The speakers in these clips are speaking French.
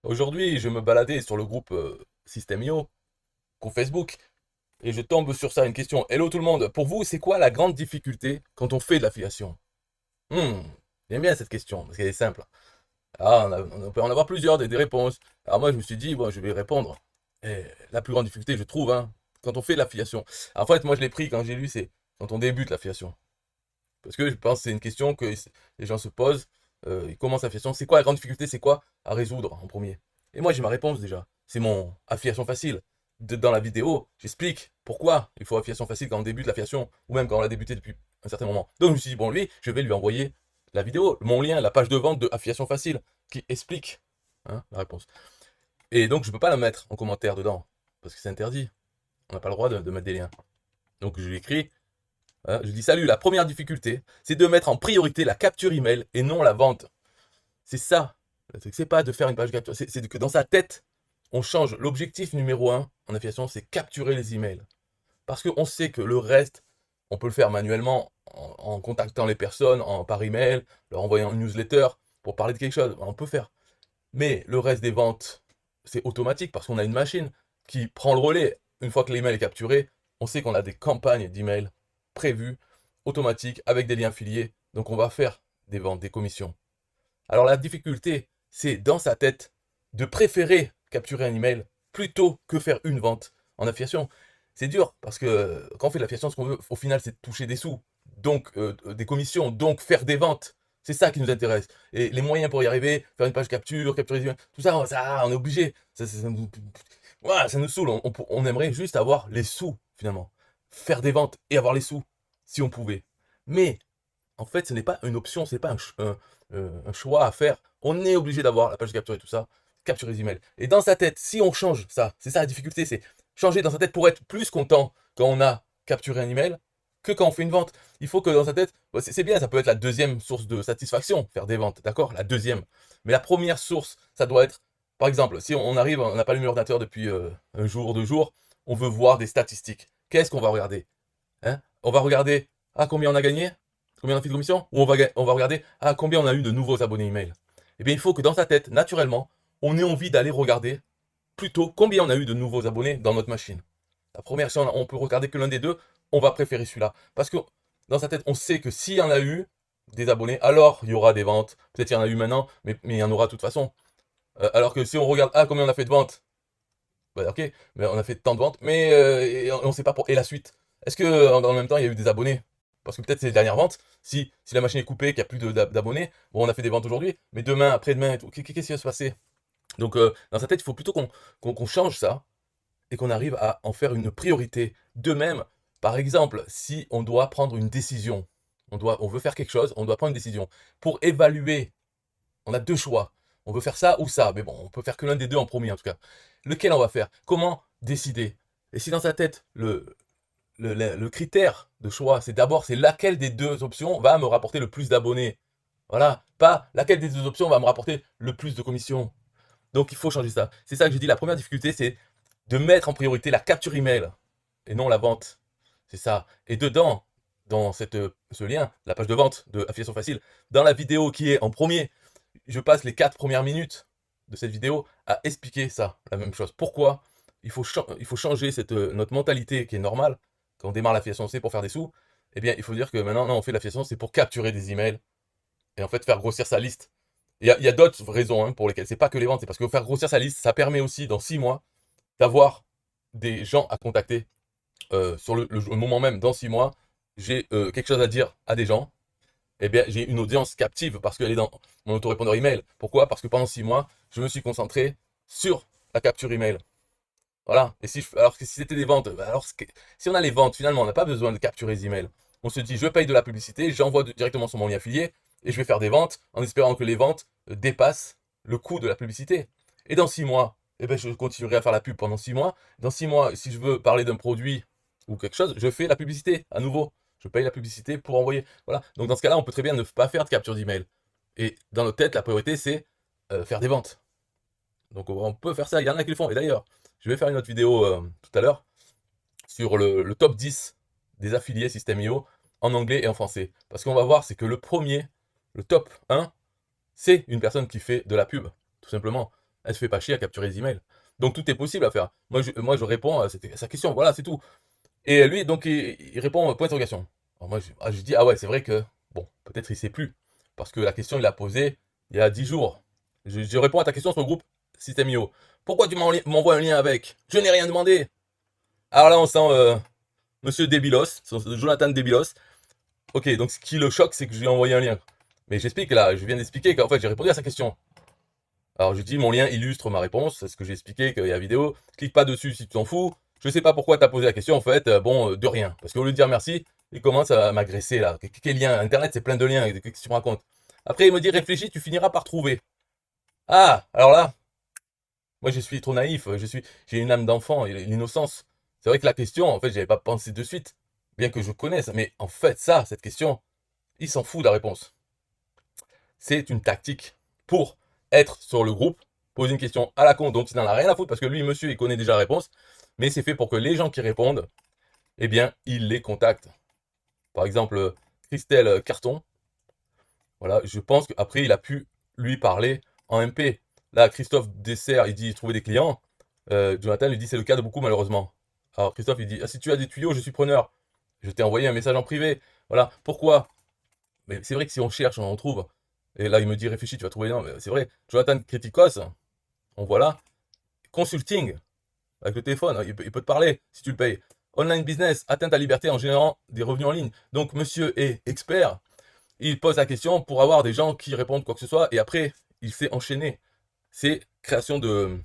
Aujourd'hui, je me baladais sur le groupe System.io, groupe Facebook, et je tombe sur ça, une question. Hello tout le monde, pour vous, c'est quoi la grande difficulté quand on fait de l'affiliation? Hmm, J'aime bien cette question, parce qu'elle est simple. Ah, on peut en avoir plusieurs, des réponses. Alors moi, je me suis dit, bon, je vais répondre. Et la plus grande difficulté, je trouve, hein, quand on fait de l'affiliation. En fait, moi, je l'ai pris quand j'ai lu, c'est quand on débute l'affiliation. Parce que je pense que c'est une question que les gens se posent. Ils commencent l'affiliation. C'est quoi la grande difficulté? C'est quoi à résoudre en premier? Et moi, j'ai ma réponse déjà. C'est mon affiliation facile. Dans la vidéo, j'explique pourquoi il faut affiliation facile quand on débute l'affiliation, ou même quand on l'a débuté depuis un certain moment. Donc je me suis dit, bon, lui, je vais lui envoyer la vidéo, mon lien, la page de vente de affiliation facile, qui explique hein, la réponse. Et donc, je ne peux pas la mettre en commentaire dedans, parce que c'est interdit. On n'a pas le droit de mettre des liens. Donc, je lui écris je dis salut, la première difficulté, c'est de mettre en priorité la capture email et non la vente. C'est ça. C'est pas de faire une page de capture. C'est que dans sa tête, on change. L'objectif numéro un en affiliation, c'est capturer les emails. Parce qu'on sait que le reste, on peut le faire manuellement en contactant les personnes par email, leur envoyant une newsletter pour parler de quelque chose. On peut faire. Mais le reste des ventes, c'est automatique parce qu'on a une machine qui prend le relais. Une fois que l'email est capturé, on sait qu'on a des campagnes d'email prévues, automatiques, avec des liens affiliés. Donc on va faire des ventes, des commissions. Alors la difficulté, c'est dans sa tête de préférer capturer un email plutôt que faire une vente en affiliation. C'est dur parce que quand on fait de l'affiliation, ce qu'on veut au final, c'est toucher des sous, donc des commissions, donc faire des ventes. C'est ça qui nous intéresse. Et les moyens pour y arriver, faire une page capture, capturer des emails, tout ça, on est obligé. Voilà, ça nous saoule. On aimerait juste avoir les sous finalement. Faire des ventes et avoir les sous si on pouvait. Mais en fait, ce n'est pas une option, ce n'est pas un choix à faire. On est obligé d'avoir la page de capture et tout ça, capturer les emails. Et dans sa tête, si on change ça, c'est ça la difficulté, c'est changer dans sa tête pour être plus content quand on a capturé un email que quand on fait une vente. Il faut que dans sa tête, bon, c'est bien, ça peut être la deuxième source de satisfaction, faire des ventes, d'accord? La deuxième. Mais la première source, ça doit être, par exemple, si on arrive, on n'a pas allumé l'ordinateur depuis un jour, 2 jours, on veut voir des statistiques. Qu'est-ce qu'on va regarder? Hein? On va regarder, combien on a gagné? Combien on a fait de commission? Ou on va regarder, combien on a eu de nouveaux abonnés email? Eh bien, il faut que dans sa tête, naturellement, on ait envie d'aller regarder plutôt combien on a eu de nouveaux abonnés dans notre machine. La première, si on peut regarder que l'un des deux, on va préférer celui-là. Parce que dans sa tête, on sait que s'il y en a eu des abonnés, alors il y aura des ventes. Peut-être il y en a eu maintenant, mais il y en aura de toute façon. Alors que si on regarde, combien on a fait de ventes? Bah, ok, mais on a fait tant de ventes, mais et on ne sait pas pour. Et la suite? Est-ce que dans le même temps, il y a eu des abonnés? Parce que peut-être c'est les dernières ventes. Si la machine est coupée, qu'il n'y a plus d'abonnés, bon, on a fait des ventes aujourd'hui, mais demain, après-demain, et tout, qu'est-ce qui va se passer? Donc, dans sa tête, il faut plutôt qu'on change ça et qu'on arrive à en faire une priorité. De même, par exemple, si on doit prendre une décision, on veut faire quelque chose, on doit prendre une décision. Pour évaluer, on a deux choix. On veut faire ça ou ça, mais bon, on peut faire que l'un des deux en premier en tout cas. Lequel on va faire? Comment décider? Et si dans sa tête, le critère de choix, c'est laquelle des deux options va me rapporter le plus d'abonnés. Voilà, pas laquelle des deux options va me rapporter le plus de commissions. Donc il faut changer ça. C'est ça que je dis, la première difficulté, c'est de mettre en priorité la capture email et non la vente. C'est ça. Et dedans, dans ce lien, la page de vente de Affiliation Facile, dans la vidéo qui est en premier, je passe les 4 premières minutes de cette vidéo à expliquer ça, la même chose. Pourquoi il faut changer notre mentalité qui est normale, quand on démarre l'affiliation, c'est pour faire des sous, eh bien, il faut dire que maintenant, non, on fait l'affiliation, c'est pour capturer des emails et en fait faire grossir sa liste. Il y a d'autres raisons hein, pour lesquelles c'est pas que les ventes, c'est parce que faire grossir sa liste, ça permet aussi dans 6 mois d'avoir des gens à contacter sur le moment même, dans 6 mois, j'ai quelque chose à dire à des gens, eh bien, j'ai une audience captive parce qu'elle est dans mon autorépondeur email. Pourquoi? Parce que pendant 6 mois, je me suis concentré sur la capture email. Voilà. Et alors que si c'était des ventes, bah alors si on a les ventes, finalement, on n'a pas besoin de capturer les emails. On se dit, je paye de la publicité, j'envoie directement sur mon lien affilié et je vais faire des ventes en espérant que les ventes dépassent le coût de la publicité. Et dans 6 mois, eh ben, je continuerai à faire la pub pendant 6 mois. Dans 6 mois, si je veux parler d'un produit ou quelque chose, je fais la publicité à nouveau. Je paye la publicité pour envoyer. Voilà. Donc dans ce cas-là, on peut très bien ne pas faire de capture d'email. Et dans notre tête, la priorité, c'est faire des ventes. Donc on peut faire ça, il y en a qui le font. Et d'ailleurs, je vais faire une autre vidéo tout à l'heure sur le top 10 des affiliés System.io en anglais et en français. Parce qu'on va voir, c'est que le top 1, c'est une personne qui fait de la pub, tout simplement. Elle se fait pas chier à capturer les emails. Donc tout est possible à faire. Moi, je réponds à sa question, voilà, c'est tout. Et lui, donc, il répond point d'interrogation. Alors moi, je dis, ah ouais, c'est vrai que, bon, peut-être il sait plus. Parce que la question, il l'a posée il y a 10 jours. Je réponds à ta question sur le groupe System.io. Pourquoi tu m'envoies un lien avec? Je n'ai rien demandé. Alors là, on sent Monsieur Débilos, Jonathan Débilos. Ok, donc ce qui le choque, c'est que je lui ai envoyé un lien. Mais j'explique là, je viens d'expliquer qu'en fait, j'ai répondu à sa question. Alors je dis, mon lien illustre ma réponse, c'est ce que j'ai expliqué, qu'il y a la vidéo. Clique pas dessus si tu t'en fous. Je sais pas pourquoi t'as posé la question, en fait, bon, de rien. Parce qu'au lieu de dire merci, il commence à m'agresser là. Quel lien? Internet, c'est plein de liens, qu'est-ce que tu me racontes? Après, il me dit, réfléchis, tu finiras par trouver. Ah, alors là, moi je suis trop naïf, j'ai une âme d'enfant, l'innocence. C'est vrai que la question, en fait, j'avais pas pensé de suite, bien que je connaisse. Mais en fait, cette question, il s'en fout de la réponse. C'est une tactique pour être sur le groupe, poser une question à la con dont il n'en a rien à foutre parce que lui, monsieur, il connaît déjà la réponse. Mais c'est fait pour que les gens qui répondent, eh bien, il les contacte. Par exemple, Christelle Carton, voilà, je pense qu'après, il a pu lui parler en MP. Là, Christophe Dessert, il dit trouver des clients. Jonathan lui dit c'est le cas de beaucoup, malheureusement. Alors, Christophe, il dit ah, si tu as des tuyaux, je suis preneur. Je t'ai envoyé un message en privé. Voilà, pourquoi? Mais c'est vrai que si on cherche, on en trouve. Et là, il me dit réfléchis, tu vas trouver. Non, mais c'est vrai. Jonathan Criticos, on voit là. Consulting, avec le téléphone, il peut te parler si tu le payes. Online business, atteint ta liberté en générant des revenus en ligne. Donc, monsieur est expert. Il pose la question pour avoir des gens qui répondent quoi que ce soit. Et après, il sait enchaîner. C'est création de.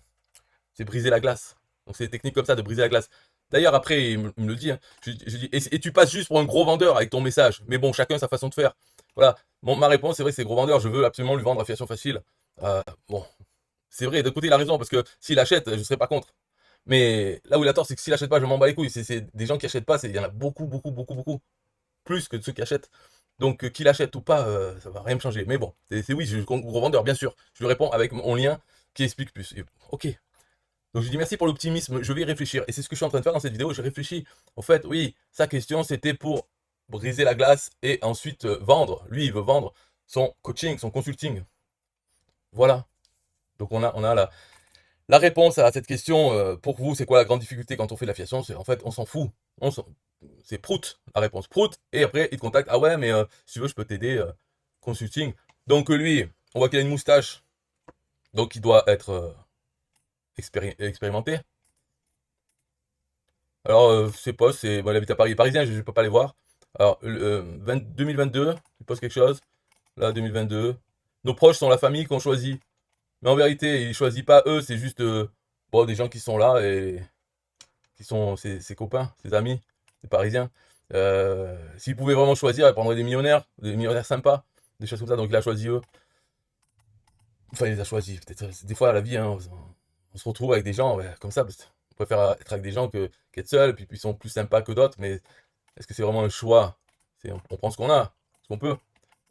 C'est briser la glace. Donc, c'est des techniques comme ça de briser la glace. D'ailleurs, après, il me le dit. Hein, je dis, et tu passes juste pour un gros vendeur avec ton message. Mais bon, chacun sa façon de faire. Voilà. Bon, ma réponse, c'est vrai, c'est gros vendeur. Je veux absolument lui vendre affiliation facile. Bon, c'est vrai, d'un côté, il a raison, parce que s'il achète, je ne serais pas contre. Mais là où il a tort, c'est que s'il achète pas, je m'en bats les couilles. C'est des gens qui achètent pas, il y en a beaucoup, beaucoup, beaucoup, beaucoup. Plus que ceux qui achètent. Donc, qu'il achète ou pas, ça va rien me changer. Mais bon, oui, je suis gros vendeur, bien sûr. Je lui réponds avec mon lien qui explique plus. Et, ok. Donc, je dis merci pour l'optimisme, je vais y réfléchir. Et c'est ce que je suis en train de faire dans cette vidéo. Je réfléchis. En fait, oui, sa question, c'était pour briser la glace et ensuite vendre. Lui, il veut vendre son coaching, son consulting. Voilà. Donc, on a la réponse à cette question. Pour vous, c'est quoi la grande difficulté quand on fait de l'affiliation? C'est en fait, on s'en fout. C'est prout, la réponse. Prout. Et après, il te contacte. Ah ouais, mais si tu veux, je peux t'aider. Consulting. Donc, lui, on voit qu'il a une moustache. Donc, il doit être expérimenté. Alors, ses postes, bon, il habite à Paris parisien, je ne peux pas les voir. Alors, 2022, il poste quelque chose. Là, 2022. Nos proches sont la famille qu'on choisit. Mais en vérité, il ne choisit pas eux, c'est juste bon, des gens qui sont là et qui sont ses copains, ses amis, ses parisiens. S'il pouvait vraiment choisir, il prendrait des millionnaires sympas, des choses comme ça. Donc, il a choisi eux. Enfin, il les a choisis. Peut-être, des fois, à la vie, hein, on se retrouve avec des gens ouais, comme ça. On préfère être avec des gens qu'être seul, puis ils sont plus sympas que d'autres. Mais est-ce que c'est vraiment un choix? On prend ce qu'on a, ce qu'on peut.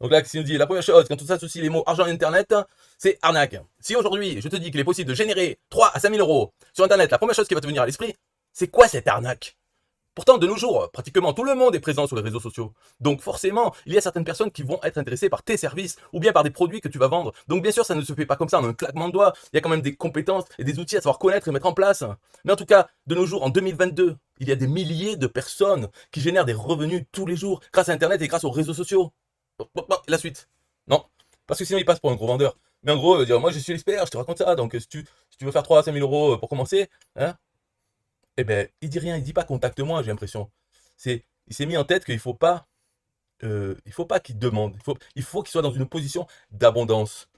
Donc là, qu'est-ce qu'il nous dit? La première chose, quand on s'associe les mots argent et internet, c'est arnaque. Si aujourd'hui, je te dis qu'il est possible de générer 3 à 5 000 euros sur internet, la première chose qui va te venir à l'esprit, c'est quoi cette arnaque? Pourtant, de nos jours, pratiquement tout le monde est présent sur les réseaux sociaux. Donc forcément, il y a certaines personnes qui vont être intéressées par tes services ou bien par des produits que tu vas vendre. Donc bien sûr, ça ne se fait pas comme ça en un claquement de doigts. Il y a quand même des compétences et des outils à savoir connaître et mettre en place. Mais en tout cas, de nos jours, en 2022, il y a des milliers de personnes qui génèrent des revenus tous les jours grâce à Internet et grâce aux réseaux sociaux. La suite. Non. Parce que sinon, il passe pour un gros vendeur. Mais en gros, dire, moi je suis l'expert, je te raconte ça. Donc si tu veux faire 3 à 5 000 euros pour commencer, hein, eh ben, il dit rien, il dit pas contacte-moi, j'ai l'impression. Il s'est mis en tête qu'il faut pas qu'il demande. Il faut qu'il soit dans une position d'abondance.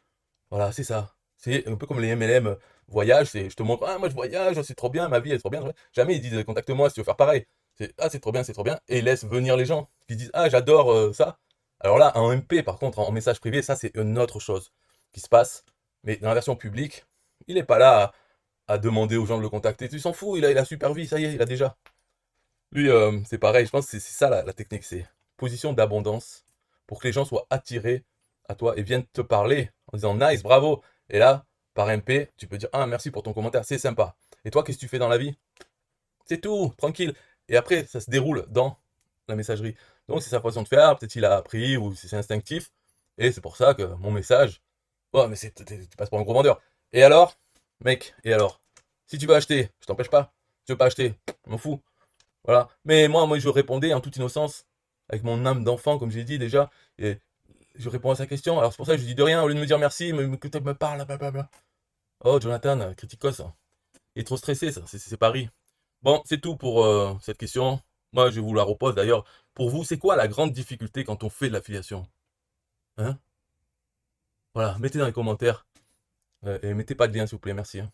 Voilà, c'est ça. C'est un peu comme les MLM voyage. C'est je te montre, ah, moi je voyage, c'est trop bien, ma vie est trop bien. Jamais ils disent contacte-moi si tu veux faire pareil. C'est trop bien, c'est trop bien. Et ils laissent venir les gens qui disent, ah, j'adore ça. Alors là, en MP, par contre, en message privé, ça c'est une autre chose qui se passe. Mais dans la version publique, il n'est pas là à demander aux gens de le contacter. Tu s'en fous, il a super vie, ça y est, il a déjà. Lui, c'est pareil, je pense que c'est ça la technique, c'est position d'abondance pour que les gens soient attirés à toi et viennent te parler en disant nice, bravo. Et là, par MP, tu peux dire ah merci pour ton commentaire, c'est sympa. Et toi, qu'est-ce que tu fais dans la vie? C'est tout, tranquille. Et après, ça se déroule dans la messagerie. Donc c'est sa façon de faire, peut-être il a appris ou c'est instinctif. Et c'est pour ça que mon message, oh mais tu passes pour un gros vendeur. Et alors? Mec, et alors? Si tu veux acheter, je t'empêche pas. Tu veux pas acheter, je m'en fous. Voilà. Mais moi, je répondais en toute innocence, avec mon âme d'enfant, comme j'ai dit déjà, et je réponds à sa question. Alors c'est pour ça que je dis de rien, au lieu de me dire merci, que tu me parles, blablabla. Oh, Jonathan, criticos. Il est trop stressé, ça, c'est Paris. Bon, c'est tout pour cette question. Moi, je vous la repose d'ailleurs. Pour vous, c'est quoi la grande difficulté quand on fait de l'affiliation? Hein? Voilà, mettez dans les commentaires. Et mettez pas de lien, s'il vous plaît, merci, hein.